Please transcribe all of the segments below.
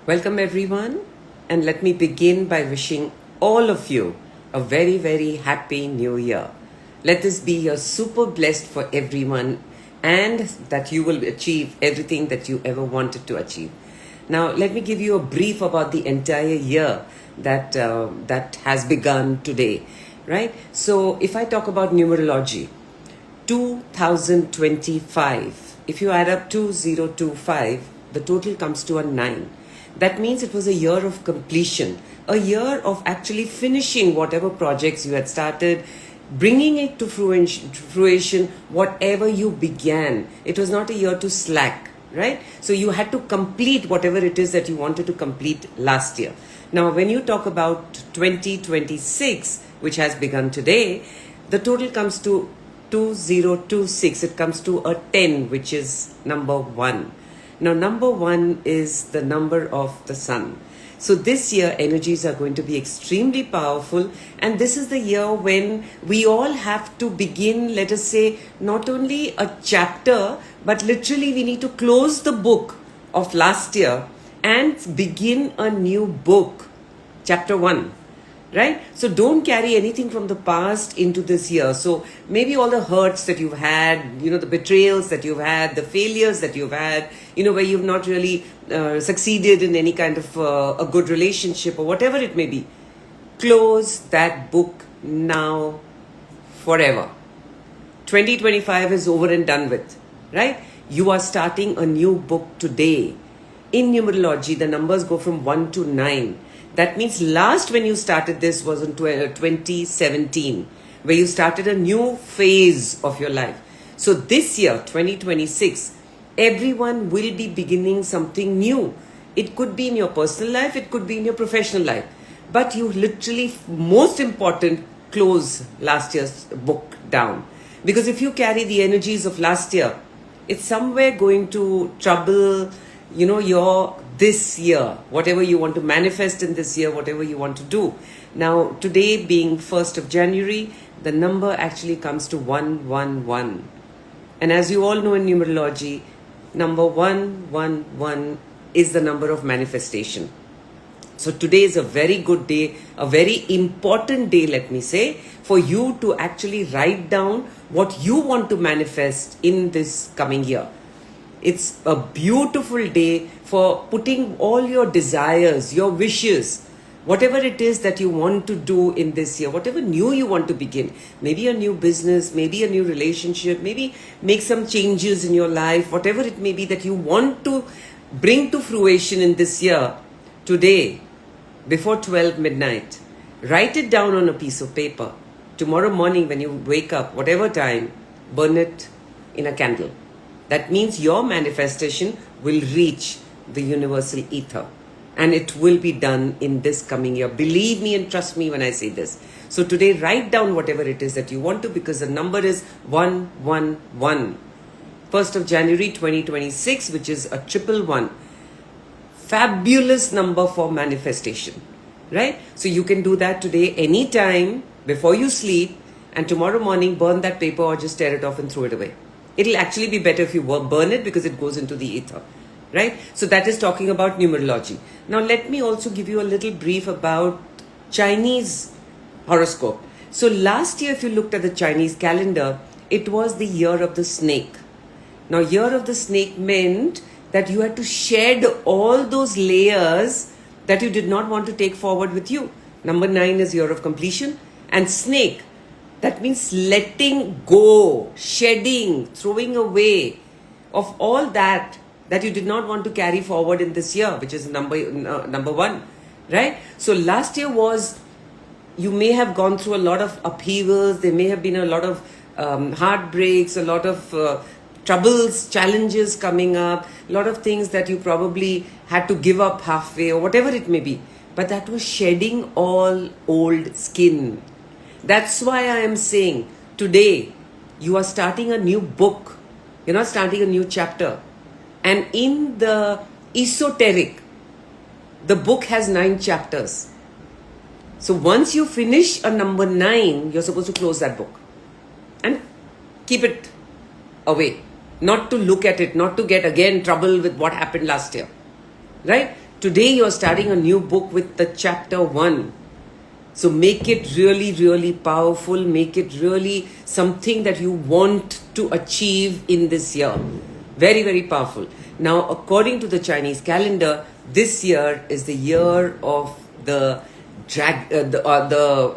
Welcome everyone, and let me begin by wishing all of you a very, very happy new year. Let this be a super blessed for everyone and that you will achieve everything that you ever wanted to achieve. Now, let me give you a brief about the entire year that has begun today, right? So, if I talk about numerology, 2025, if you add up 2025, the total comes to a 9. That means it was a year of completion, a year of actually finishing whatever projects you had started, bringing it to fruition, whatever you began. It was not a year to slack, right? So you had to complete whatever it is that you wanted to complete last year. Now, when you talk about 2026, which has begun today, the total comes to 2026. It comes to a 10, which is number 1. Now, number 1 is the number of the sun. So this year, energies are going to be extremely powerful. And this is the year when we all have to begin, let us say, not only a chapter, but literally we need to close the book of last year and begin a new book, chapter 1. Right? So don't carry anything from the past into this year. So maybe all the hurts that you've had, the betrayals that you've had, the failures that you've had, where you've not really succeeded in any kind of a good relationship or whatever it may be. Close that book now, forever. 2025 is over and done with, right? You are starting a new book today. In numerology, the numbers go from 1 to 9. That means last when you started this was in 2017, where you started a new phase of your life. So this year, 2026, everyone will be beginning something new. It could be in your personal life, it could be in your professional life. But you literally, most important, close last year's book down. Because if you carry the energies of last year, it's somewhere going to trouble, your this year, whatever you want to manifest in this year, whatever you want to do. Now, today being 1st of January, the number actually comes to 111. And as you all know in numerology, number 111 is the number of manifestation. So today is a very good day, a very important day, let me say, for you to actually write down what you want to manifest in this coming year. It's a beautiful day for putting all your desires, your wishes, whatever it is that you want to do in this year, whatever new you want to begin, maybe a new business, maybe a new relationship, maybe make some changes in your life, whatever it may be that you want to bring to fruition in this year, today, before 12 midnight, write it down on a piece of paper. Tomorrow morning when you wake up, whatever time, burn it in a candle. That means your manifestation will reach the universal ether. And it will be done in this coming year. Believe me and trust me when I say this. So today, write down whatever it is that you want to, because the number is 111. 1st of January 2026, which is a 111. Fabulous number for manifestation. Right? So you can do that today, anytime, before you sleep. And tomorrow morning, burn that paper or just tear it off and throw it away. It'll actually be better if you burn it, because it goes into the ether, right? So that is talking about numerology. Now let me also give you a little brief about Chinese horoscope. So last year, if you looked at the Chinese calendar, it was the year of the snake. Now, year of the snake meant that you had to shed all those layers that you did not want to take forward with you. Number 9 is year of completion, and snake, that means letting go, shedding, throwing away of all that you did not want to carry forward in this year, which is number 1, right? So last year you may have gone through a lot of upheavals. There may have been a lot of heartbreaks, a lot of troubles, challenges coming up, a lot of things that you probably had to give up halfway or whatever it may be. But that was shedding all old skin. That's why I am saying today you are starting a new book. You're not starting a new chapter. And in the esoteric, the book has 9 chapters. So once you finish a number 9, you're supposed to close that book and keep it away. Not to look at it, not to get again trouble with what happened last year. Right? Today you're starting a new book with the chapter 1. So make it really, really powerful. Make it really something that you want to achieve in this year. Very, very powerful. Now, according to the Chinese calendar, this year is the year of the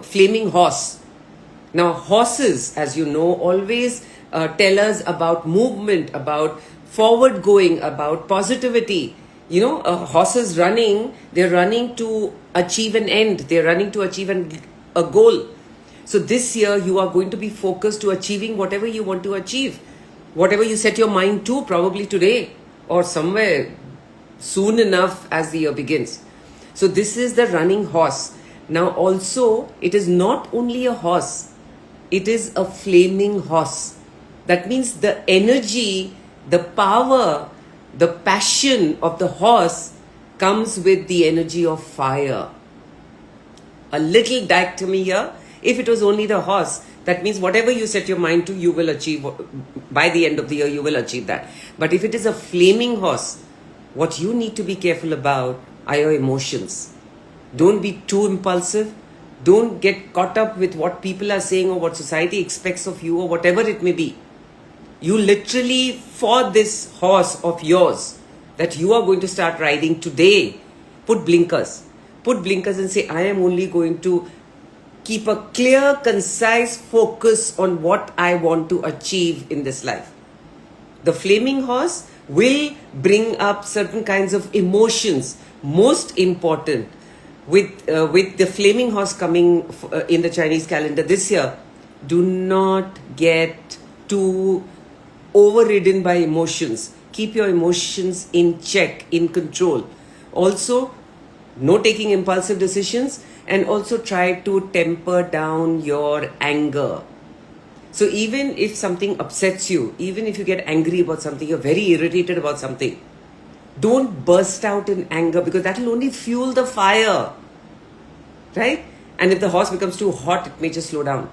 flaming horse. Now, horses, as you know, always tell us about movement, about forward going, about positivity. You know, a horse is running, they're running to achieve an end, they're running to achieve a goal. So this year you are going to be focused to achieving whatever you want to achieve, whatever you set your mind to, probably today or somewhere soon enough as the year begins. So this is the running horse. Now also, it is not only a horse, it is a flaming horse. That means the energy, the power, the passion of the horse comes with the energy of fire. A little dichotomy here. If it was only the horse, that means whatever you set your mind to, you will achieve. By the end of the year, you will achieve that. But if it is a flaming horse, what you need to be careful about are your emotions. Don't be too impulsive. Don't get caught up with what people are saying or what society expects of you or whatever it may be. You literally, for this horse of yours that you are going to start riding today, put blinkers. Put blinkers and say, I am only going to keep a clear, concise focus on what I want to achieve in this life. The flaming horse will bring up certain kinds of emotions. Most important, with the flaming horse coming in the Chinese calendar this year, do not get too overridden by emotions. Keep your emotions in check, in control. Also, no taking impulsive decisions, and also try to temper down your anger. So even if something upsets you, even if you get angry about something, you're very irritated about something, don't burst out in anger, because that will only fuel the fire, right? And if the horse becomes too hot, it may just slow down.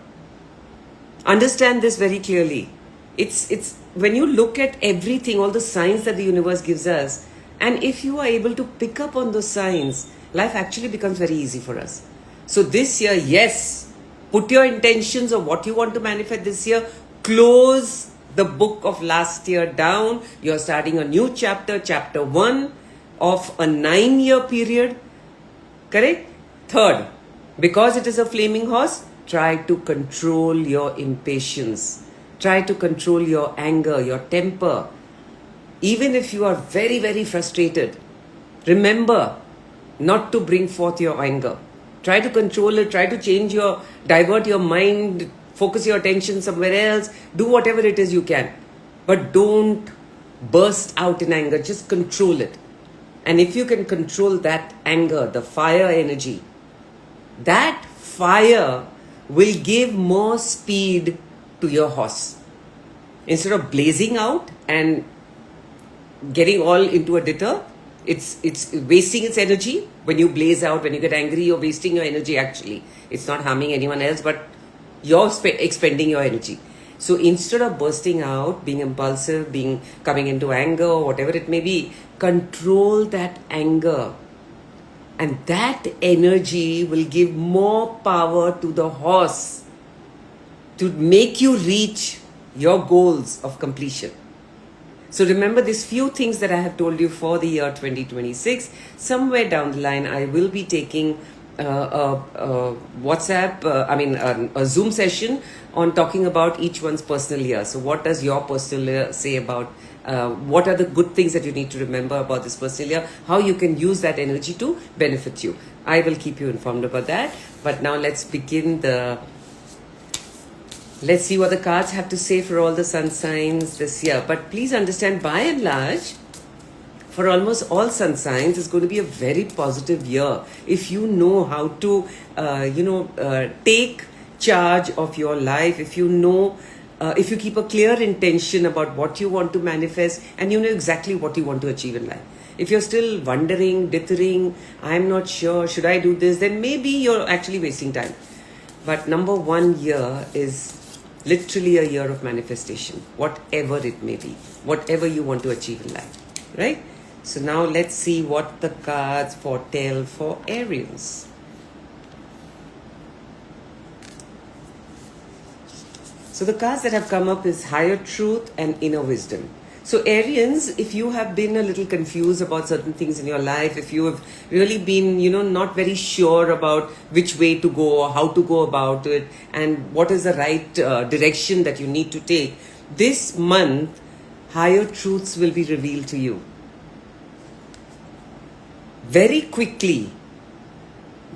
Understand this very clearly. It's when you look at everything, all the signs that the universe gives us, and if you are able to pick up on those signs, life actually becomes very easy for us. So this year, yes, put your intentions of what you want to manifest this year. Close the book of last year down. You're starting a new chapter, chapter 1 of a 9-year period. Correct? Third, because it is a flaming horse, try to control your impatience. Try to control your anger, your temper. Even if you are very, very frustrated, remember not to bring forth your anger. Try to control it, try to divert your mind, focus your attention somewhere else, do whatever it is you can. But don't burst out in anger, just control it. And if you can control that anger, the fire energy, that fire will give more speed to your horse. Instead of blazing out and getting all into a titter, it's wasting its energy. When you blaze out, when you get angry, you're wasting your energy actually. It's not harming anyone else, but you're expending your energy. So instead of bursting out, being impulsive, coming into anger or whatever it may be, control that anger. And that energy will give more power to the horse to make you reach your goals of completion. So remember these few things that I have told you for the year 2026. Somewhere down the line, I will be taking a Zoom session on talking about each one's personal year. So what does your personal year say about what are the good things that you need to remember about this personal year, how you can use that energy to benefit you. I will keep you informed about that. But now let's begin let's see what the cards have to say for all the sun signs this year. But please understand, by and large, for almost all sun signs, it's going to be a very positive year. If you know how to, take charge of your life, if you keep a clear intention about what you want to manifest, and you know exactly what you want to achieve in life. If you're still wondering, dithering, I'm not sure, should I do this, then maybe you're actually wasting time. But number 1 year is literally a year of manifestation, whatever it may be, whatever you want to achieve in life, right? So now let's see what the cards foretell for Aries. So the cards that have come up is higher truth and inner wisdom. So Aries, if you have been a little confused about certain things in your life, if you have really been, not very sure about which way to go or how to go about it and what is the right direction that you need to take, this month, higher truths will be revealed to you. Very quickly,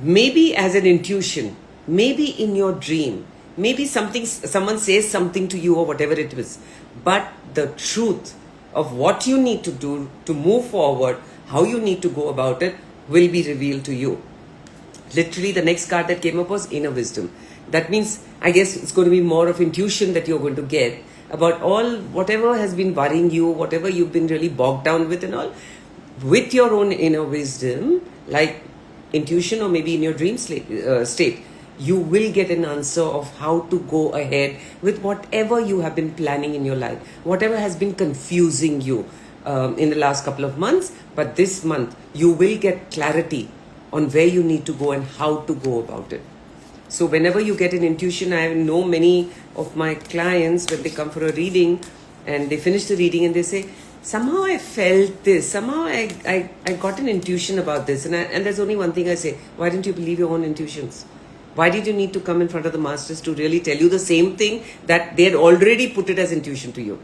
maybe as an intuition, maybe in your dream, maybe someone says something to you or whatever it is, but the truth of what you need to do to move forward, how you need to go about it, will be revealed to you. Literally, the next card that came up was inner wisdom. That means, I guess it's going to be more of intuition that you're going to get about whatever has been worrying you, whatever you've been really bogged down with and all. With your own inner wisdom, like intuition or maybe in your dream state, you will get an answer of how to go ahead with whatever you have been planning in your life, whatever has been confusing you in the last couple of months. But this month, you will get clarity on where you need to go and how to go about it. So whenever you get an intuition, I know many of my clients, when they come for a reading and they finish the reading and they say, somehow I felt this, somehow I got an intuition about this. And there's only one thing I say, why didn't you believe your own intuitions? Why did you need to come in front of the masters to really tell you the same thing that they had already put it as intuition to you?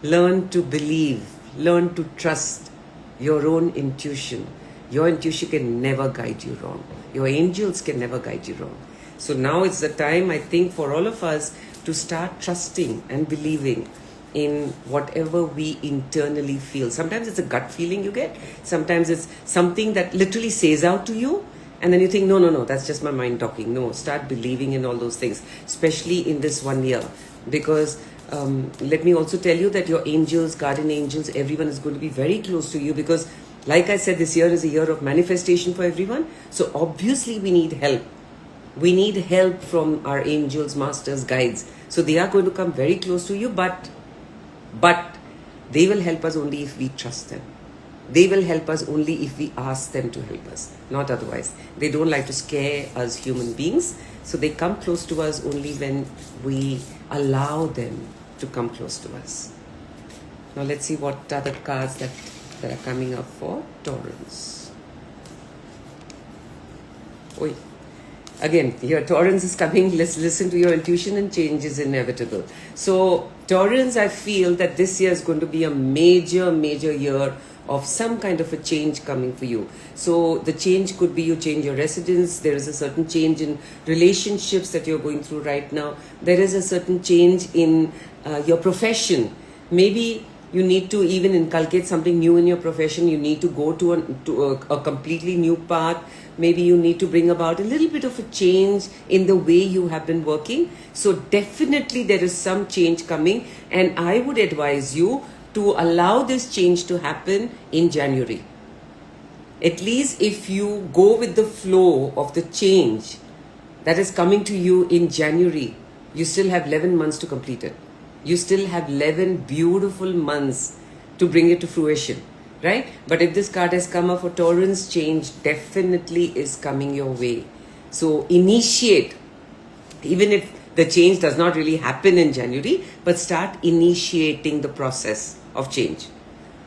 Learn to believe, learn to trust your own intuition. Your intuition can never guide you wrong. Your angels can never guide you wrong. So now it's the time, I think, for all of us to start trusting and believing in whatever we internally feel. Sometimes it's a gut feeling you get. Sometimes it's something that literally says out to you. And then you think, no, that's just my mind talking. No, start believing in all those things, especially in this 1 year. Because let me also tell you that your angels, guardian angels, everyone is going to be very close to you. Because like I said, this year is a year of manifestation for everyone. So obviously we need help. We need help from our angels, masters, guides. So they are going to come very close to you. But they will help us only if we trust them. They will help us only if we ask them to help us, not otherwise. They don't like to scare us human beings. So they come close to us only when we allow them to come close to us. Now let's see what are the cards that are coming up for Taurus. Oi. Again, here Taurus is coming. Let's listen to your intuition, and change is inevitable. So Taurus, I feel that this year is going to be a major year of some kind of a change coming for you. So the change could be you change your residence. There is a certain change in relationships that you're going through right now. There is a certain change in your profession. Maybe you need to even inculcate something new in your profession. You need to go to a completely new path. Maybe you need to bring about a little bit of a change in the way you have been working. So definitely there is some change coming, and I would advise you to allow this change to happen in January. At least if you go with the flow of the change that is coming to you in January, you still have 11 months to complete it. You still have 11 beautiful months to bring it to fruition, right? But if this card has come up for Taurus, change definitely is coming your way. So initiate, even if the change does not really happen in January, but start initiating the process of change.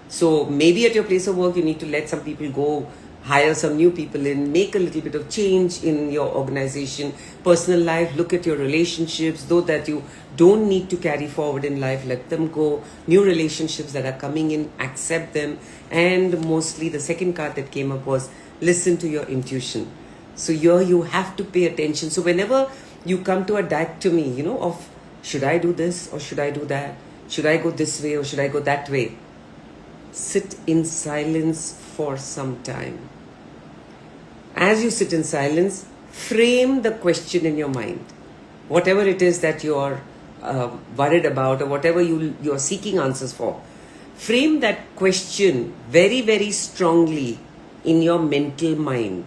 So maybe at your place of work, you need to let some people go, hire some new people in, make a little bit of change in your organization, personal life, look at your relationships, though that you don't need to carry forward in life, let them go. New relationships that are coming in, accept them. And mostly the second card that came up was listen to your intuition. So here you have to pay attention. So whenever you come to a dichotomy, of should I do this or should I do that? Should I go this way or should I go that way? Sit in silence for some time. As you sit in silence, frame the question in your mind. Whatever it is that you're worried about or whatever you're seeking answers for, frame that question very strongly in your mental mind.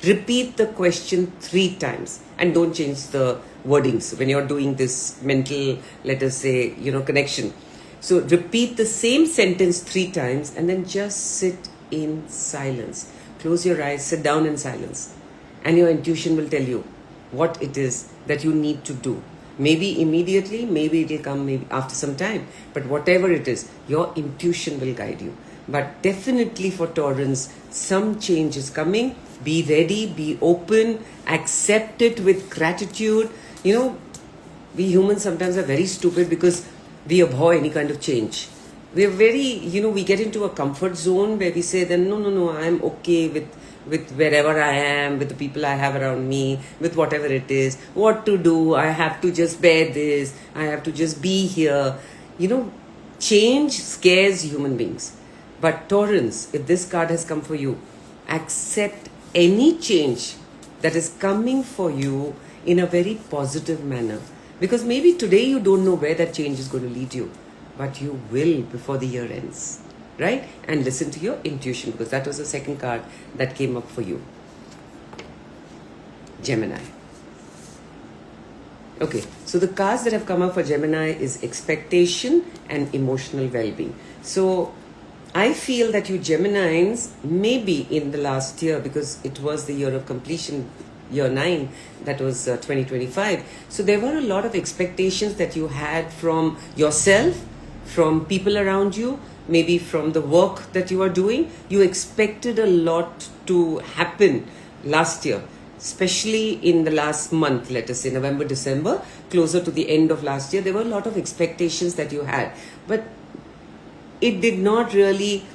Repeat the question 3 times and don't change the wordings when you're doing this mental, let us say, connection. So repeat the same sentence 3 times and then just sit in silence. Close your eyes, sit down in silence, and your intuition will tell you what it is that you need to do. Maybe immediately, maybe it will come maybe after some time, but whatever it is, your intuition will guide you. But definitely for Taurans, some change is coming. Be ready, be open, accept it with gratitude. We humans sometimes are very stupid because we abhor any kind of change. We are very, we get into a comfort zone where we say then, no, I'm okay with wherever I am, with the people I have around me, with whatever it is, what to do, I have to just bear this, I have to just be here. Change scares human beings. But Taurans, if this card has come for you, accept any change that is coming for you in a very positive manner. Because maybe today you don't know where that change is going to lead you, but you will before the year ends. Right? And listen to your intuition, because that was the second card that came up for you. Gemini. Okay, so the cards that have come up for Gemini is expectation and emotional well-being. So I feel that you Geminis, maybe in the last year, because it was the year of completion, year 9, that was 2025. So there were a lot of expectations that you had from yourself, from people around you, maybe from the work that you are doing. You expected a lot to happen last year, especially in the last month, let us say November, December, closer to the end of last year. There were a lot of expectations that you had, but it did not really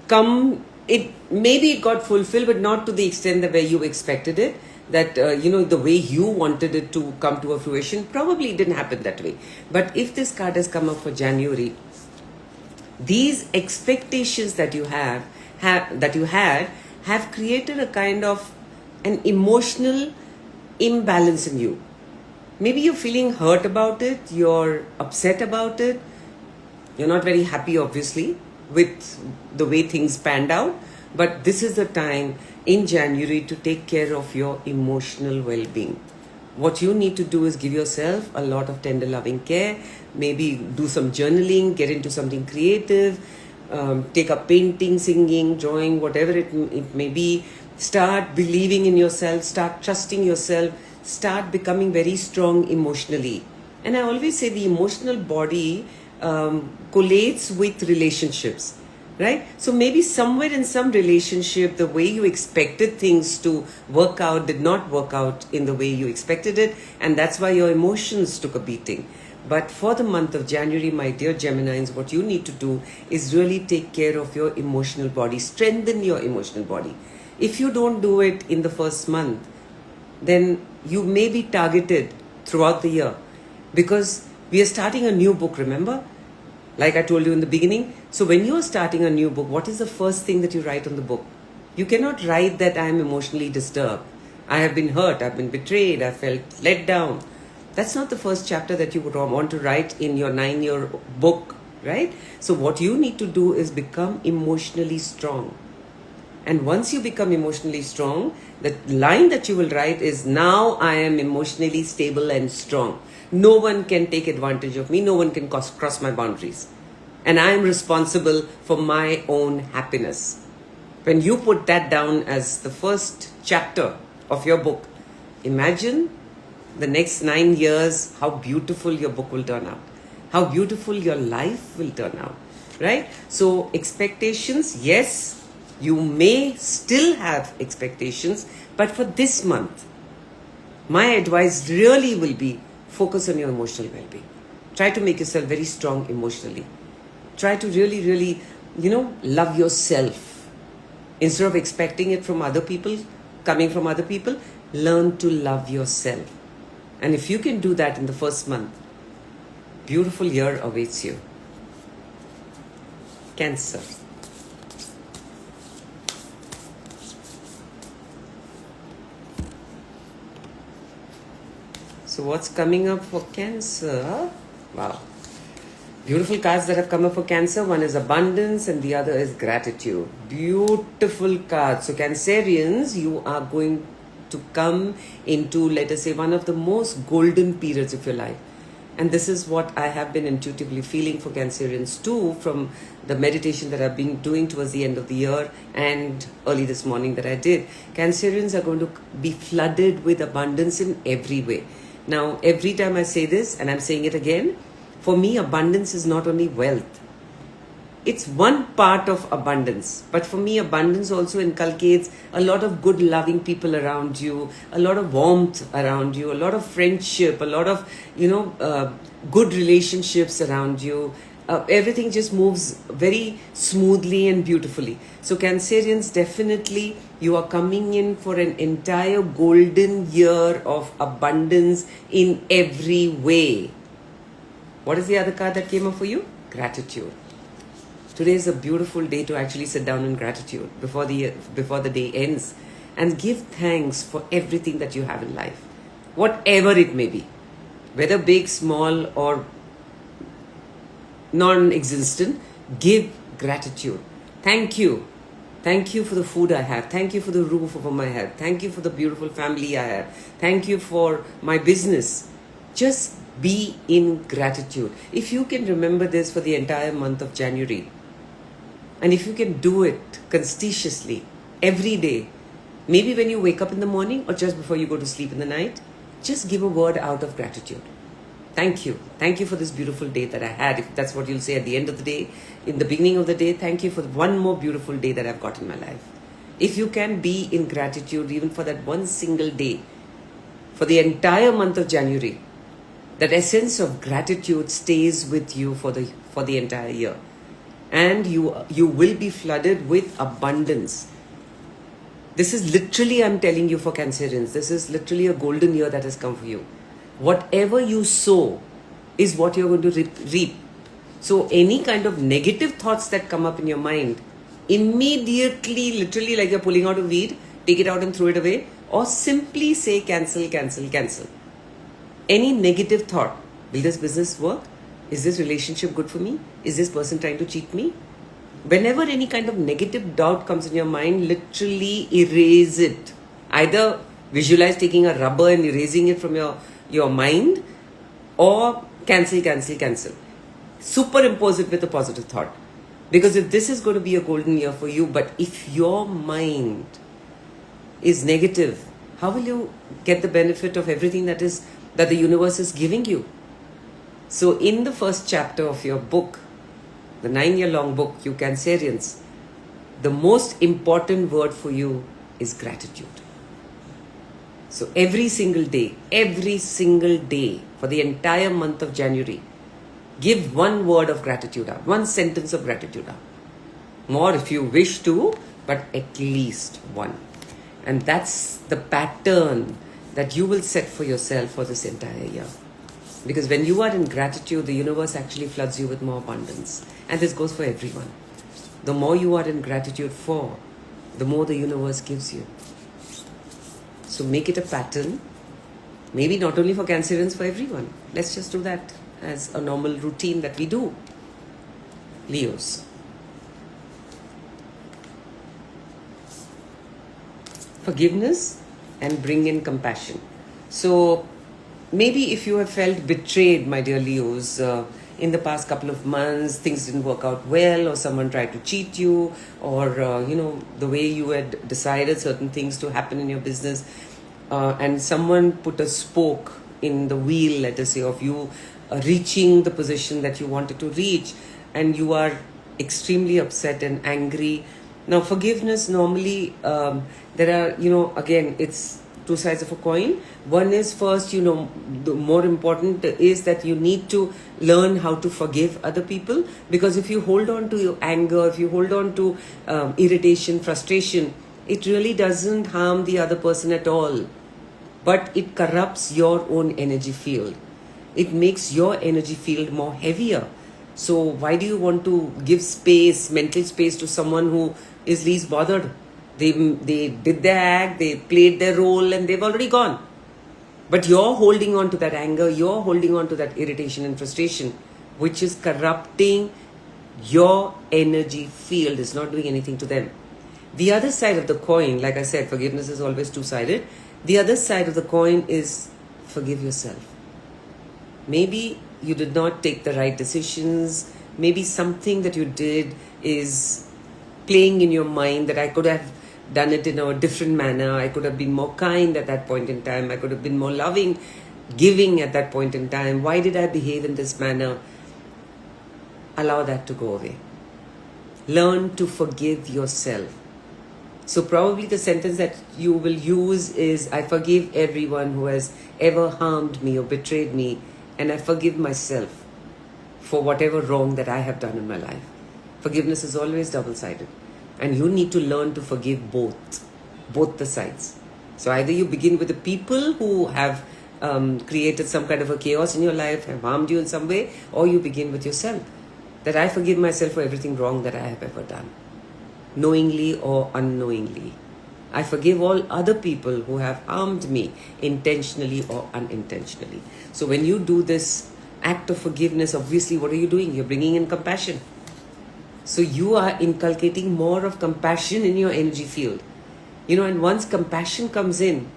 come. Maybe it got fulfilled, but not to the extent that where you expected it. That the way you wanted it to come to a fruition, probably it didn't happen that way. But if this card has come up for January, these expectations that you had have created a kind of an emotional imbalance in you. Maybe you're feeling hurt about it, you're upset about it, you're not very happy, obviously, with the way things panned out. But this is the time in January to take care of your emotional well-being. What you need to do is give yourself a lot of tender loving care. Maybe do some journaling, get into something creative, take up painting, singing, drawing, whatever it may be. Start believing in yourself, start trusting yourself, start becoming very strong emotionally. And I always say the emotional body collates with relationships. Right? So maybe somewhere in some relationship, the way you expected things to work out did not work out in the way you expected it. And that's why your emotions took a beating. But for the month of January, my dear Geminis, what you need to do is really take care of your emotional body. Strengthen your emotional body. If you don't do it in the first month, then you may be targeted throughout the year. Because we are starting a new book, remember? Like I told you in the beginning. So when you are starting a new book, what is the first thing that you write on the book? You cannot write that I am emotionally disturbed. I have been hurt. I've been betrayed. I felt let down. That's not the first chapter that you would want to write in your 9-year book, right? So what you need to do is become emotionally strong. And once you become emotionally strong, the line that you will write is, now I am emotionally stable and strong. No one can take advantage of me. No one can cross my boundaries. And I am responsible for my own happiness. When you put that down as the first chapter of your book, imagine the next 9 years, how beautiful your book will turn out. How beautiful your life will turn out. Right? So expectations, yes, you may still have expectations, but for this month, my advice really will be, focus on your emotional well-being. Try to make yourself very strong emotionally. Try to really, really, love yourself. Instead of expecting it from other people, coming from other people, learn to love yourself. And if you can do that in the first month, beautiful year awaits you. Cancer. So what's coming up for Cancer? Wow. Beautiful cards that have come up for Cancer. One is abundance and the other is gratitude. Beautiful cards. So Cancerians, you are going to come into, let us say, one of the most golden periods of your life. And this is what I have been intuitively feeling for Cancerians too, from the meditation that I've been doing towards the end of the year and early this morning that I did. Cancerians are going to be flooded with abundance in every way. Now, every time I say this, and I'm saying it again, for me, abundance is not only wealth. It's one part of abundance. But for me, abundance also inculcates a lot of good, loving people around you, a lot of warmth around you, a lot of friendship, a lot of, good relationships around you. Everything just moves very smoothly and beautifully. So Cancerians, definitely you are coming in for an entire golden year of abundance in every way. What is the other card that came up for you? Gratitude. Today is a beautiful day to actually sit down in gratitude before the day ends and give thanks for everything that you have in life, whatever it may be, whether big, small, or non-existent. Give gratitude. Thank you. Thank you for the food I have. Thank you for the roof over my head. Thank you for the beautiful family I have. Thank you for my business. Just be in gratitude. If you can remember this for the entire month of January, and if you can do it conscientiously every day, maybe when you wake up in the morning or just before you go to sleep in the night, just give a word out of gratitude. Thank you. Thank you for this beautiful day that I had. If that's what you'll say at the end of the day, in the beginning of the day, thank you for one more beautiful day that I've got in my life. If you can be in gratitude even for that one single day, for the entire month of January, that essence of gratitude stays with you for the entire year. And you will be flooded with abundance. This is literally, I'm telling you, for Cancerians, this is literally a golden year that has come for you. Whatever you sow is what you're going to reap. So any kind of negative thoughts that come up in your mind, immediately, literally like you're pulling out a weed, take it out and throw it away, or simply say cancel, cancel, cancel. Any negative thought, will this business work? Is this relationship good for me? Is this person trying to cheat me? Whenever any kind of negative doubt comes in your mind, literally erase it. Either visualize taking a rubber and erasing it from your mind, or cancel, cancel, cancel. Superimpose it with a positive thought. Because if this is going to be a golden year for you, but if your mind is negative, how will you get the benefit of everything that the universe is giving you? So in the first chapter of your book, the 9-year-long book, you Cancerians, the most important word for you is gratitude. So every single day, for the entire month of January, give one word of gratitude out, one sentence of gratitude out. More if you wish to, but at least one. And that's the pattern that you will set for yourself for this entire year. Because when you are in gratitude, the universe actually floods you with more abundance. And this goes for everyone. The more you are in gratitude for, the more the universe gives you. So make it a pattern. Maybe not only for Cancerians, for everyone. Let's just do that as a normal routine that we do. Leos. Forgiveness and bring in compassion. So maybe if you have felt betrayed, my dear Leos, in the past couple of months, things didn't work out well, or someone tried to cheat you, or, the way you had decided certain things to happen in your business, and someone put a spoke in the wheel, let us say, of you reaching the position that you wanted to reach, and you are extremely upset and angry. Now, forgiveness, normally, there are, again, it's two sides of a coin. One is first, the more important is that you need to learn how to forgive other people. Because if you hold on to your anger, if you hold on to irritation, frustration, it really doesn't harm the other person at all. But it corrupts your own energy field. It makes your energy field more heavier. So why do you want to give space, mental space, to someone who is least bothered? They did their act, they played their role, and they've already gone. But you're holding on to that anger, you're holding on to that irritation and frustration, which is corrupting your energy field. It's not doing anything to them. The other side of the coin, like I said, forgiveness is always two-sided. The other side of the coin is forgive yourself. Maybe you did not take the right decisions. Maybe something that you did is playing in your mind that I could have done it in a different manner. I could have been more kind at that point in time. I could have been more loving, giving at that point in time. Why did I behave in this manner? Allow that to go away. Learn to forgive yourself. So probably the sentence that you will use is, I forgive everyone who has ever harmed me or betrayed me, and I forgive myself for whatever wrong that I have done in my life. Forgiveness is always double-sided, and you need to learn to forgive both the sides. So either you begin with the people who have created some kind of a chaos in your life, have harmed you in some way, or you begin with yourself. That I forgive myself for everything wrong that I have ever done, knowingly or unknowingly. I forgive all other people who have harmed me intentionally or unintentionally. So when you do this act of forgiveness, obviously what are you doing? You're bringing in compassion. So you are inculcating more of compassion in your energy field. And once compassion comes in,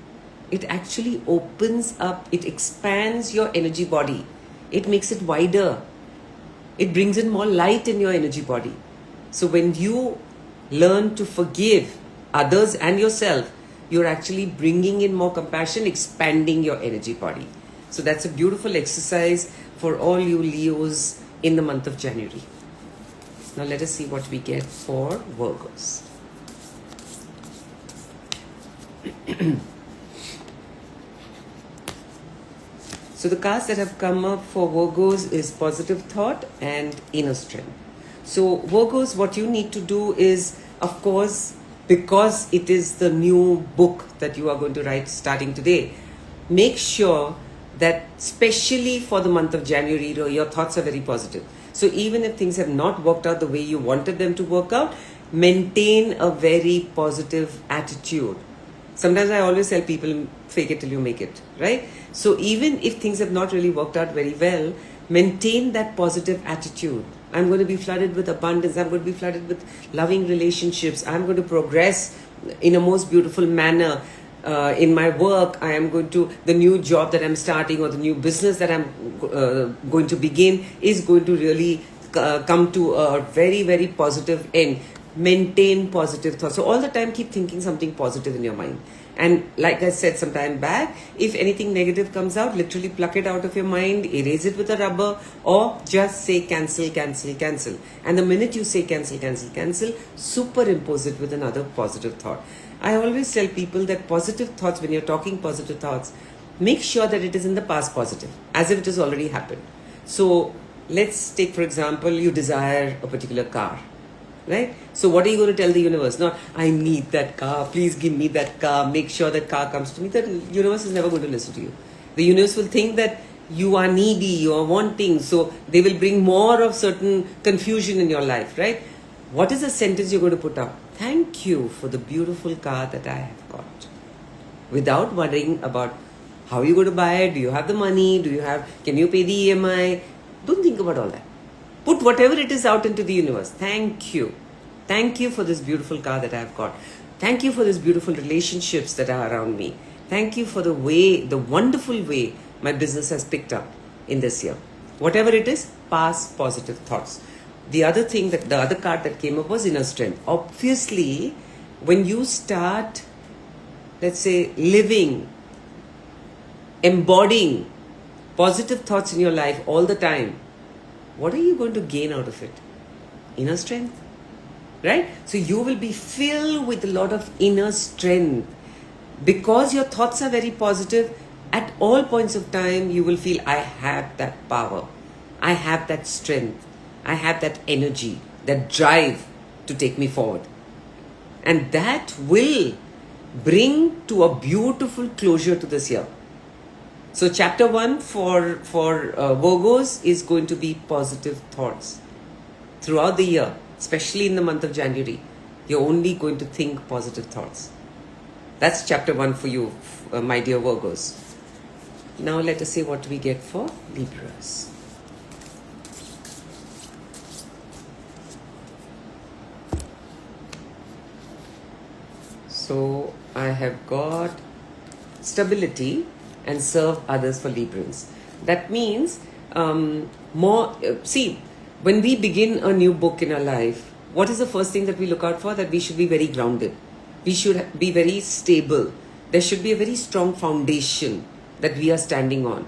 it actually opens up, it expands your energy body. It makes it wider. It brings in more light in your energy body. So when you learn to forgive others and yourself, you're actually bringing in more compassion, expanding your energy body. So that's a beautiful exercise for all you Leos in the month of January. Now let us see what we get for Virgos. So the cards that have come up for Virgos is positive thought and inner strength. So Virgos, what you need to do is, of course, because it is the new book that you are going to write starting today, make sure that especially for the month of January, your thoughts are very positive. So even if things have not worked out the way you wanted them to work out, maintain a very positive attitude. Sometimes I always tell people, fake it till you make it, right? So even if things have not really worked out very well, maintain that positive attitude. I'm going to be flooded with abundance. I'm going to be flooded with loving relationships. I'm going to progress in a most beautiful manner. In my work, I am going to, the new job that I'm starting or the new business that I'm going to begin is going to really come to a very, very positive end. Maintain positive thoughts. So all the time keep thinking something positive in your mind. And like I said some time back, if anything negative comes out, literally pluck it out of your mind, erase it with a rubber, or just say cancel, cancel, cancel. And the minute you say cancel, cancel, cancel, superimpose it with another positive thought. I always tell people that positive thoughts, when you're talking positive thoughts, make sure that it is in the past positive, as if it has already happened. So let's take, for example, you desire a particular car. Right? So what are you going to tell the universe? Not, I need that car, please give me that car, make sure that car comes to me. The universe is never going to listen to you. The universe will think that you are needy, you are wanting, so they will bring more of certain confusion in your life, right? What is the sentence you're going to put up? Thank you for the beautiful car that I have got. Without worrying about how you're going to buy it, do you have the money, can you pay the EMI? Don't think about all that. Put whatever it is out into the universe. Thank you. Thank you for this beautiful car that I've got. Thank you for these beautiful relationships that are around me. Thank you for the wonderful way my business has picked up in this year. Whatever it is, pass positive thoughts. The other card that came up was inner strength. Obviously, when you start, let's say, living, embodying positive thoughts in your life all the time, what are you going to gain out of it? Inner strength, right? So you will be filled with a lot of inner strength. Because your thoughts are very positive, at all points of time, you will feel, I have that power. I have that strength. I have that energy, that drive to take me forward. And that will bring to a beautiful closure to this year. So chapter 1 for Virgos is going to be positive thoughts. Throughout the year, especially in the month of January, you're only going to think positive thoughts. That's chapter 1 for you, my dear Virgos. Now let us see what we get for Libras. So I have got stability and serve others for Librans. That means See, when we begin a new book in our life, what is the first thing that we look out for? That we should be very grounded. We should be very stable. There should be a very strong foundation that we are standing on,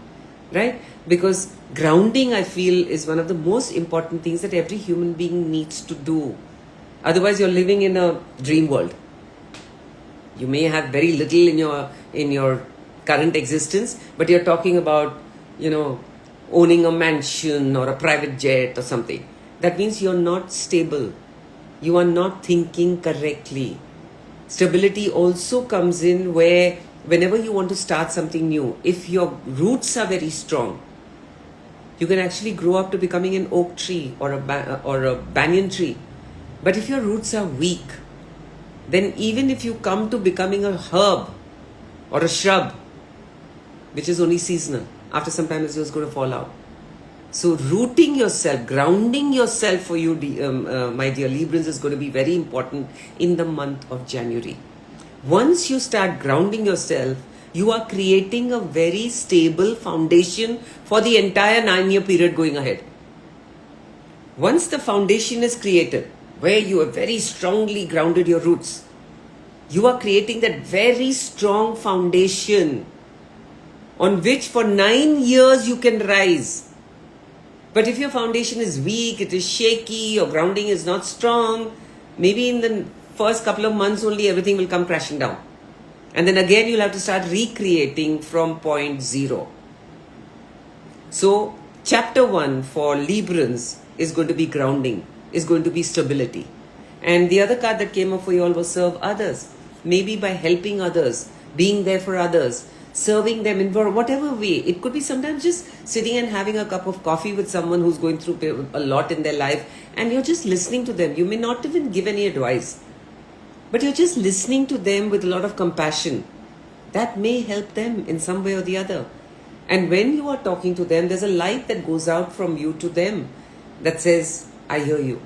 right? Because grounding, I feel, is one of the most important things that every human being needs to do. Otherwise, you're living in a dream world. You may have very little in your current existence, but you're talking about, owning a mansion or a private jet or something. That means you're not stable. You are not thinking correctly. Stability also comes in where whenever you want to start something new, if your roots are very strong, you can actually grow up to becoming an oak tree or a banyan tree. But if your roots are weak, then even if you come to becoming a herb or a shrub, which is only seasonal, after some time it's just going to fall out. So rooting yourself, grounding yourself for you, my dear Librans, is going to be very important in the month of January. Once you start grounding yourself, you are creating a very stable foundation for the entire 9-year period going ahead. Once the foundation is created, where you have very strongly grounded your roots, you are creating that very strong foundation on which for 9 years you can rise. But if your foundation is weak, it is shaky, your grounding is not strong, maybe in the first couple of months only everything will come crashing down. And then again you'll have to start recreating from point zero. So chapter 1 for Librans is going to be grounding, is going to be stability. And the other card that came up for you all was serve others. Maybe by helping others, being there for others, serving them in whatever way. It could be sometimes just sitting and having a cup of coffee with someone who's going through a lot in their life and you're just listening to them. You may not even give any advice, but you're just listening to them with a lot of compassion. That may help them in some way or the other. And when you are talking to them, there's a light that goes out from you to them that says, I hear you.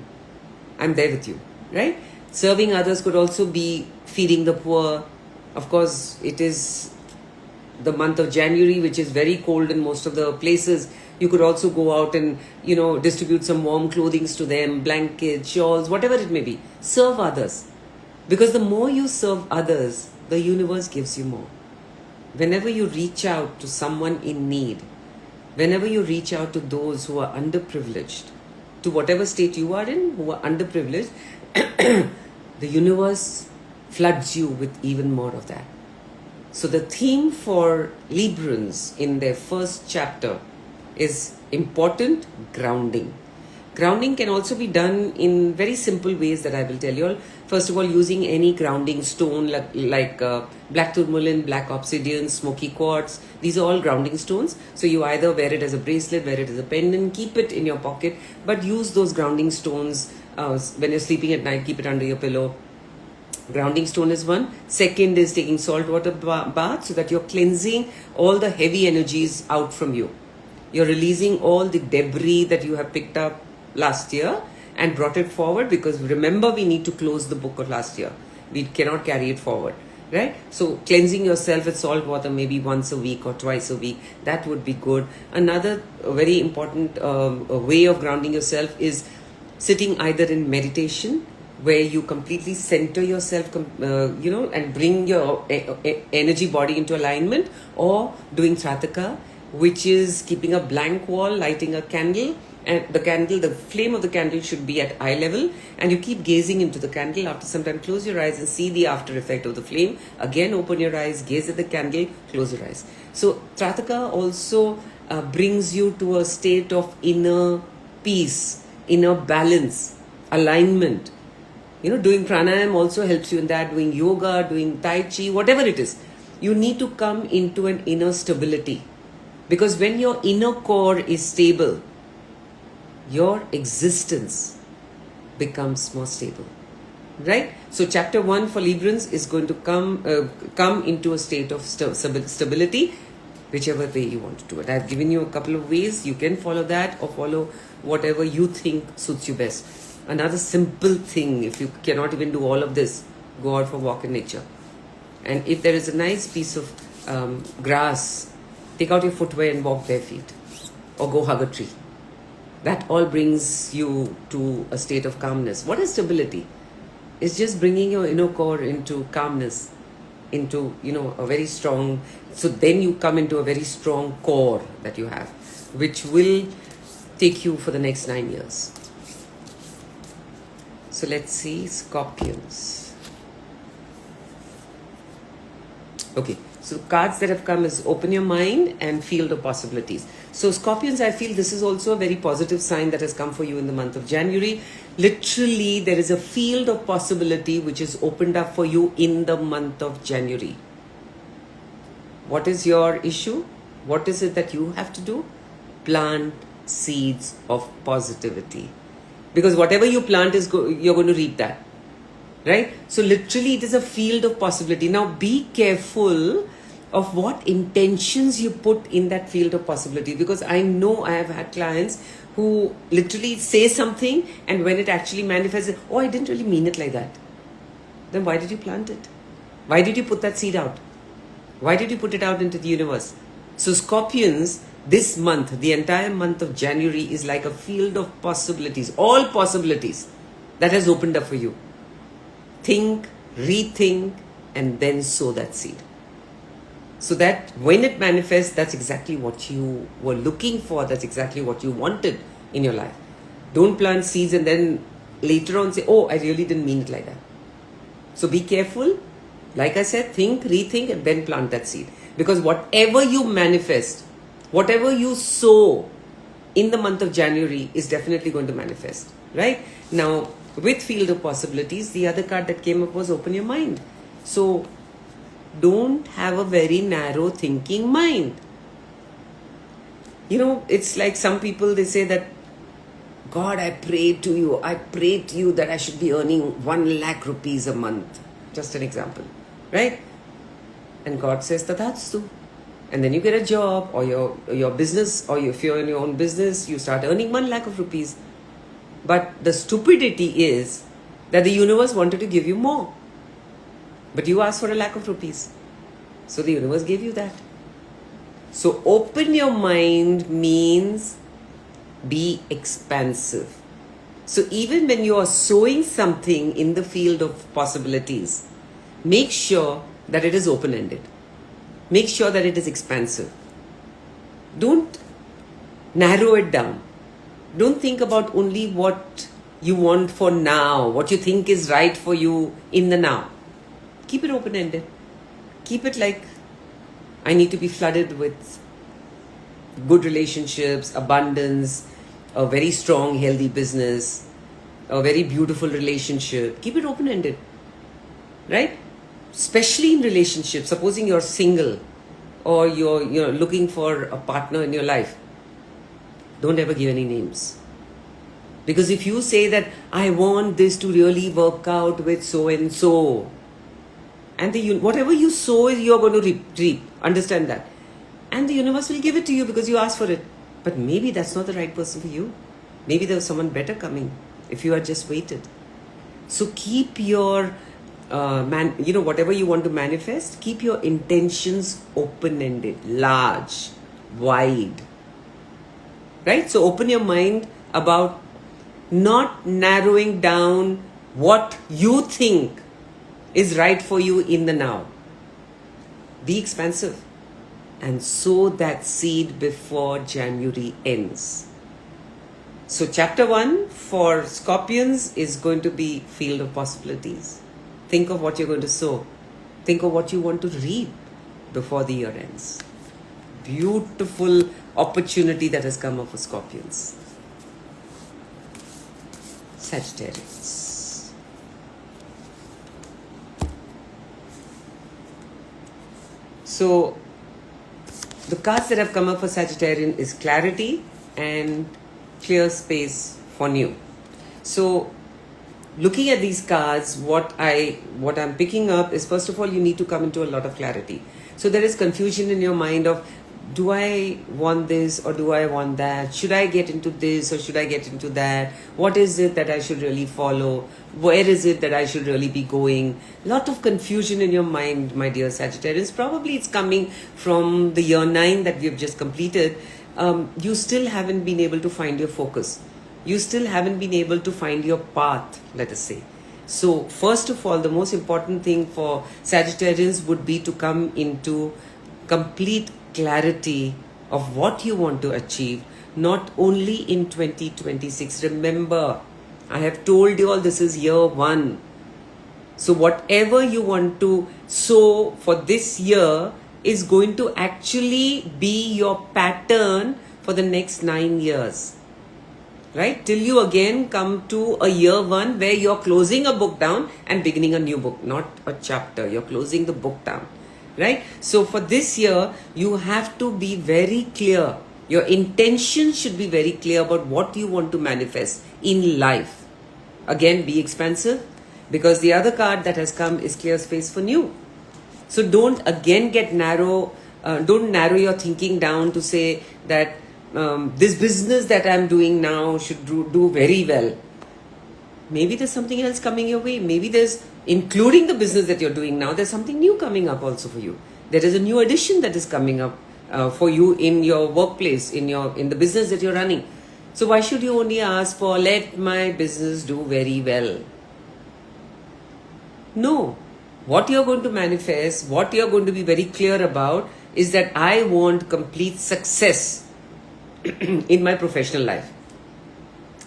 I'm there with you, right? Serving others could also be feeding the poor. Of course, it is the month of January, which is very cold in most of the places. You could also go out and, distribute some warm clothing to them, blankets, shawls, whatever it may be. Serve others. Because the more you serve others, the universe gives you more. Whenever you reach out to someone in need, whenever you reach out to those who are underprivileged, to whatever state you are in, who are underprivileged, the universe floods you with even more of that. So the theme for Librans in their first chapter is important grounding. Grounding can also be done in very simple ways that I will tell you all. First of all, using any grounding stone like black tourmaline, black obsidian, smoky quartz. These are all grounding stones. So you either wear it as a bracelet, wear it as a pendant, keep it in your pocket, but use those grounding stones when you're sleeping at night, keep it under your pillow. Grounding stone is one. Second is taking salt water bath so that you're cleansing all the heavy energies out from you. You're releasing all the debris that you have picked up last year and brought it forward, because remember, we need to close the book of last year. We cannot carry it forward, right? So cleansing yourself with salt water maybe once a week or twice a week, that would be good. Another very important way of grounding yourself is sitting either in meditation, where you completely center yourself, and bring your energy body into alignment, or doing Trataka, which is keeping a blank wall, lighting a candle, and the flame of the candle should be at eye level, and you keep gazing into the candle. After some time, close your eyes and see the after effect of the flame. Again, open your eyes, gaze at the candle, close your eyes. So Trataka also brings you to a state of inner peace, inner balance, alignment. Doing pranayam also helps you in that, doing yoga, doing tai chi, whatever it is. You need to come into an inner stability. Because when your inner core is stable, your existence becomes more stable. Right? So chapter 1 for Librans is going to come into a state of stability, whichever way you want to do it. I've given you a couple of ways. You can follow that or follow whatever you think suits you best. Another simple thing, if you cannot even do all of this, go out for a walk in nature. And if there is a nice piece of grass, take out your footwear and walk bare feet. or go hug a tree. That all brings you to a state of calmness. What is stability? It's just bringing your inner core into calmness, into, a very strong, so then you come into a very strong core that you have, which will take you for the next 9 years. So let's see, Scorpions. Okay, so cards that have come is open your mind and field of possibilities. So Scorpions, I feel this is also a very positive sign that has come for you in the month of January. Literally, there is a field of possibility which is opened up for you in the month of January. What is your issue? What is it that you have to do? Plant seeds of positivity. Because whatever you plant, you're going to reap that. Right? So literally, it is a field of possibility. Now, be careful of what intentions you put in that field of possibility. Because I know I have had clients who literally say something, and when it actually manifests, oh, I didn't really mean it like that. Then why did you plant it? Why did you put that seed out? Why did you put it out into the universe? So Scorpions, this month, the entire month of January is like a field of possibilities, all possibilities that has opened up for you. Think, rethink, and then sow that seed. So that when it manifests, that's exactly what you were looking for. That's exactly what you wanted in your life. Don't plant seeds and then later on say, oh, I really didn't mean it like that. So be careful. Like I said, think, rethink, and then plant that seed. Because whatever you manifest, whatever you sow in the month of January is definitely going to manifest. Right? Now, with field of possibilities, the other card that came up was open your mind. So don't have a very narrow thinking mind. It's like some people, they say that, God, I prayed to you that I should be earning 1 lakh rupees a month. Just an example, right? And God says Taurus.to. And then you get a job, or your business, or if you're in your own business, you start earning 1 lakh of rupees. But the stupidity is that the universe wanted to give you more. But you asked for 1 lakh of rupees. So the universe gave you that. So open your mind means be expansive. So even when you are sowing something in the field of possibilities, make sure that it is open-ended. Make sure that it is expansive. Don't narrow it down. Don't think about only what you want for now, what you think is right for you in the now. Keep it open-ended. Keep it like, I need to be flooded with good relationships, abundance, a very strong, healthy business, a very beautiful relationship. Keep it open-ended, right? Especially in relationships. Supposing you're single or you're looking for a partner in your life, don't ever give any names. Because if you say that, I want this to really work out with so-and-so, and whatever you sow, you're going to reap. Understand that. And the universe will give it to you because you asked for it. But maybe that's not the right person for you. Maybe there was someone better coming if you had just waited. So keep your, whatever you want to manifest, keep your intentions open-ended, large, wide. Right? So open your mind about not narrowing down what you think is right for you in the now. Be expansive and sow that seed before January ends. So chapter 1 for Scorpions is going to be field of possibilities. Think of what you're going to sow. Think of what you want to reap before the year ends. Beautiful opportunity that has come up for Scorpions. Sagittarius. So, the cards that have come up for Sagittarian is clarity and clear space for new. So, looking at these cards, what I'm picking up is, first of all, you need to come into a lot of clarity. So there is confusion in your mind of, do I want this or do I want that? Should I get into this or should I get into that? What is it that I should really follow? Where is it that I should really be going? Lot of confusion in your mind, my dear Sagittarius. Probably it's coming from the year 9 that we have just completed. you still haven't been able to find your focus. You still haven't been able to find your path, let us say. So first of all, the most important thing for Sagittarians would be to come into complete clarity of what you want to achieve, not only in 2026. Remember, I have told you all this is year one. So whatever you want to sow for this year is going to actually be your pattern for the next 9 years. Right? Till you again come to a year one where you're closing a book down and beginning a new book, not a chapter. You're closing the book down. Right? So for this year, you have to be very clear. Your intention should be very clear about what you want to manifest in life. Again, be expansive, because the other card that has come is clear space for new. So don't again get narrow. Don't narrow your thinking down to say that this business that I'm doing now should do very well. Maybe there's something else coming your way. Maybe there's, including the business that you're doing now, there's something new coming up also for you. There is a new addition that is coming up for you in your workplace, in the business that you're running. So why should you only ask for, let my business do very well? No. What you're going to manifest, what you're going to be very clear about is that I want complete success in my professional life.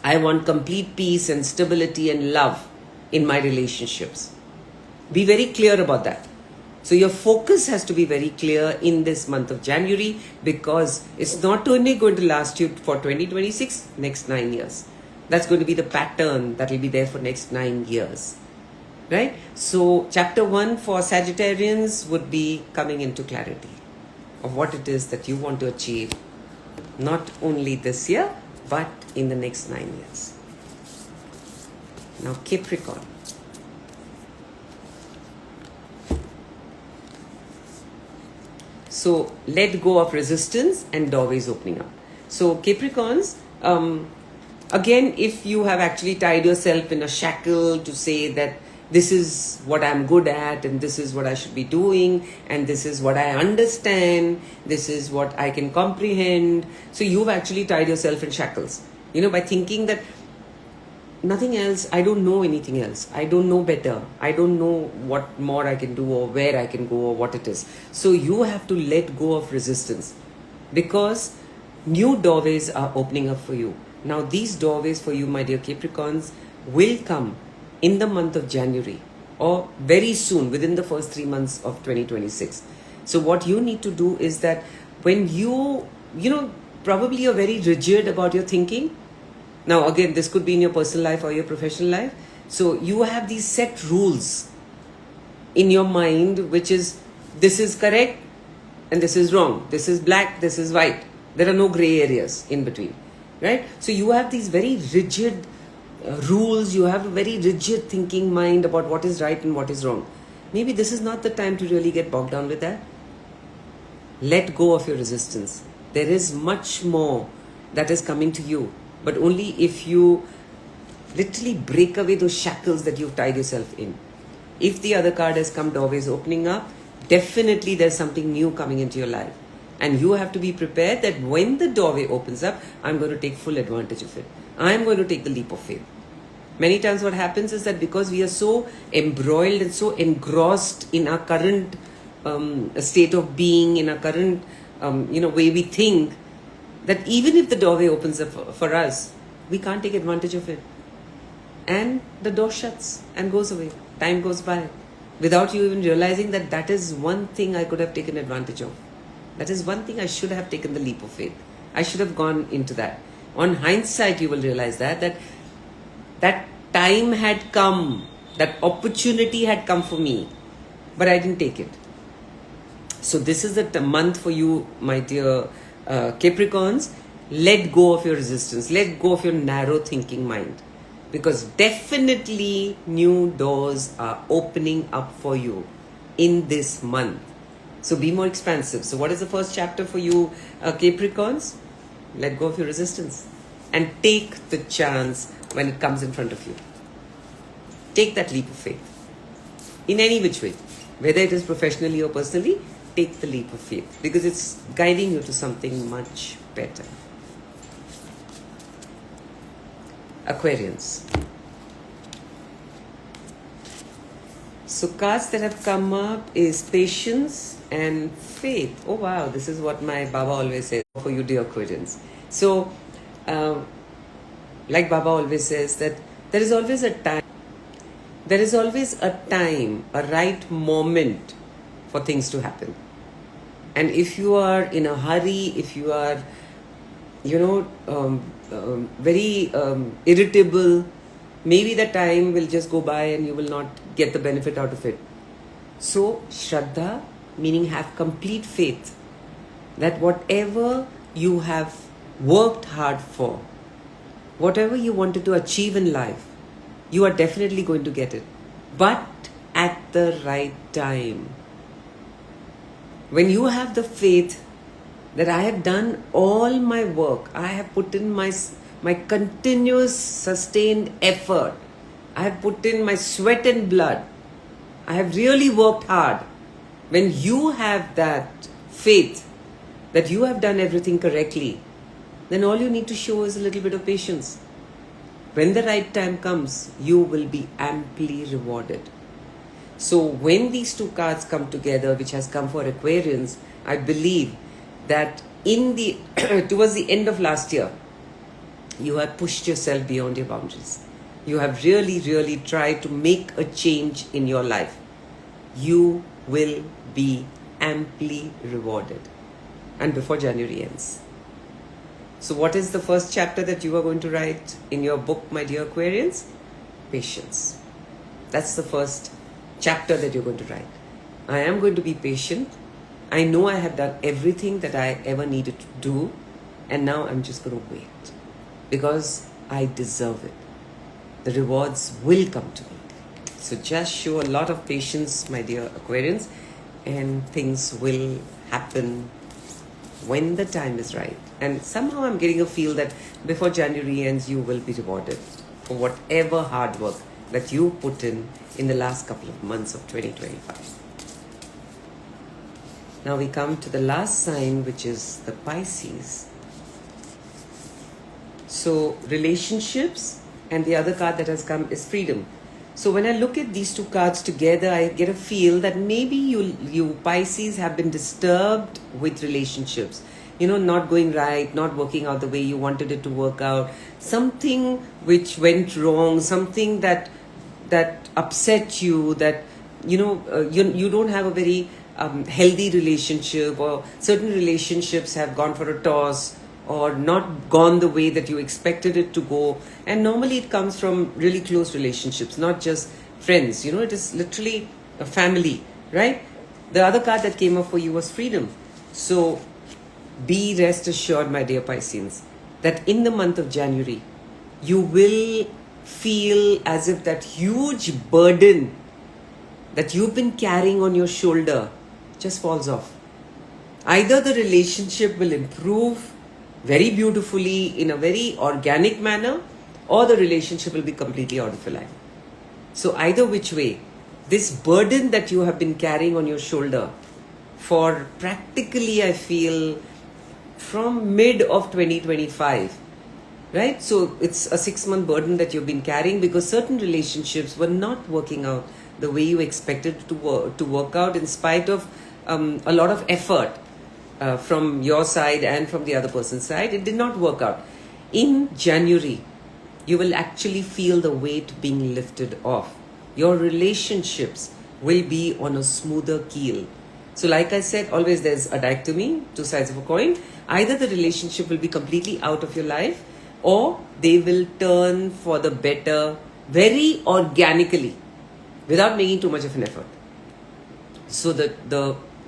I want complete peace and stability and love in my relationships. Be very clear about that. So your focus has to be very clear in this month of January, because it's not only going to last you for 2026, next 9 years. That's going to be the pattern that will be there for next 9 years. Right? So chapter 1 for Sagittarians would be coming into clarity of what it is that you want to achieve, not only this year, but in the next 9 years. Now Capricorn. So let go of resistance and doorways opening up. So Capricorns, again, if you have actually tied yourself in a shackle to say that this is what I'm good at and this is what I should be doing and this is what I understand, this is what I can comprehend. So you've actually tied yourself in shackles, by thinking that nothing else, I don't know anything else. I don't know better. I don't know what more I can do or where I can go or what it is. So you have to let go of resistance, because new doorways are opening up for you. Now these doorways for you, my dear Capricorns, will come in the month of January or very soon, within the first 3 months of 2026. So what you need to do is that when you probably you're very rigid about your thinking. Now again, this could be in your personal life or your professional life. So you have these set rules in your mind, which is, this is correct and this is wrong. This is black, this is white. There are no gray areas in between, right? So you have these very rigid rules. You have a very rigid thinking mind about what is right and what is wrong. Maybe this is not the time to really get bogged down with that. Let go of your resistance. There is much more that is coming to you, but only if you literally break away those shackles that you've tied yourself in. If the other card has come, doorways opening up, definitely there's something new coming into your life. And you have to be prepared that when the doorway opens up, I'm going to take full advantage of it. I'm going to take the leap of faith. Many times what happens is that because we are so embroiled and so engrossed in our current state of being, in our current way we think, that even if the doorway opens up for us, we can't take advantage of it. And the door shuts and goes away. Time goes by without you even realizing that that is one thing I could have taken advantage of. That is one thing I should have taken the leap of faith. I should have gone into that. On hindsight, you will realize that time had come, that opportunity had come for me, but I didn't take it. So this is the month for you, my dear Capricorns. Let go of your resistance. Let go of your narrow thinking mind, because definitely new doors are opening up for you in this month. So be more expansive. So what is the first chapter for you, Capricorns? Let go of your resistance and take the chance when it comes in front of you. Take that leap of faith in any which way, whether it is professionally or personally. Take the leap of faith, because it's guiding you to something much better. Aquarians. So cards that have come up is patience and faith. Oh wow, this is what my Baba always says for you, dear Aquarians. So, like Baba always says, that there is always a time. There is always a time, a right moment for things to happen. And if you are in a hurry, if you are, very irritable, maybe the time will just go by and you will not get the benefit out of it. So, Shraddha, meaning have complete faith that whatever you have worked hard for, whatever you wanted to achieve in life, you are definitely going to get it. But at the right time. When you have the faith that I have done all my work, I have put in my continuous sustained effort, I have put in my sweat and blood, I have really worked hard. When you have that faith that you have done everything correctly, then all you need to show is a little bit of patience. When the right time comes, you will be amply rewarded. So when these two cards come together, which has come for Aquarians, I believe that towards the end of last year, you have pushed yourself beyond your boundaries. You have really, really tried to make a change in your life. You will be amply rewarded. And before January ends. So what is the first chapter that you are going to write in your book, my dear Aquarians? Patience. That's the first chapter that you're going to write. I am going to be patient. I know I have done everything that I ever needed to do. And now I'm just going to wait. Because I deserve it. The rewards will come to me. So just show a lot of patience, my dear Aquarians. And things will happen when the time is right. And somehow I'm getting a feel that before January ends, you will be rewarded for whatever hard work that you put in the last couple of months of 2025. Now we come to the last sign, which is the Pisces. So relationships, and the other card that has come is freedom. So when I look at these two cards together, I get a feel that maybe you Pisces have been disturbed with relationships. Not going right, not working out the way you wanted it to work out. Something which went wrong, something that upset you, that, you don't have a very healthy relationship, or certain relationships have gone for a toss or not gone the way that you expected it to go. And normally it comes from really close relationships, not just friends. It is literally a family, right? The other card that came up for you was freedom. So be rest assured, my dear Pisceans, that in the month of January, you will feel as if that huge burden that you've been carrying on your shoulder just falls off. Either the relationship will improve very beautifully in a very organic manner, or the relationship will be completely out of your life. So either which way, this burden that you have been carrying on your shoulder for practically, I feel, from mid of 2025, right? So it's a 6-month burden that you've been carrying because certain relationships were not working out the way you expected to work out, in spite of a lot of effort from your side and from the other person's side. It did not work out. In January, you will actually feel the weight being lifted off. Your relationships will be on a smoother keel. So like I said, always there's a dichotomy, two sides of a coin. Either the relationship will be completely out of your life, or they will turn for the better very organically without making too much of an effort. So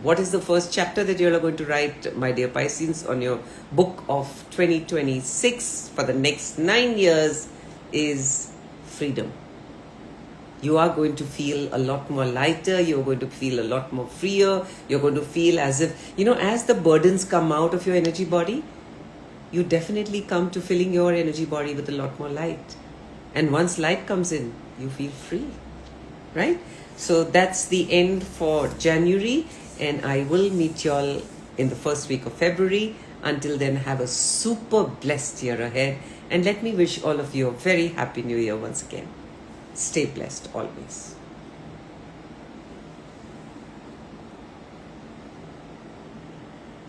what is the first chapter that you're going to write, my dear Pisces, on your book of 2026 for the next 9 years is freedom. You are going to feel a lot more lighter. You're going to feel a lot more freer. You're going to feel as if, as the burdens come out of your energy body, you definitely come to filling your energy body with a lot more light. And once light comes in, you feel free, right? So that's the end for January. And I will meet y'all in the first week of February. Until then, have a super blessed year ahead. And let me wish all of you a very happy new year once again. Stay blessed always.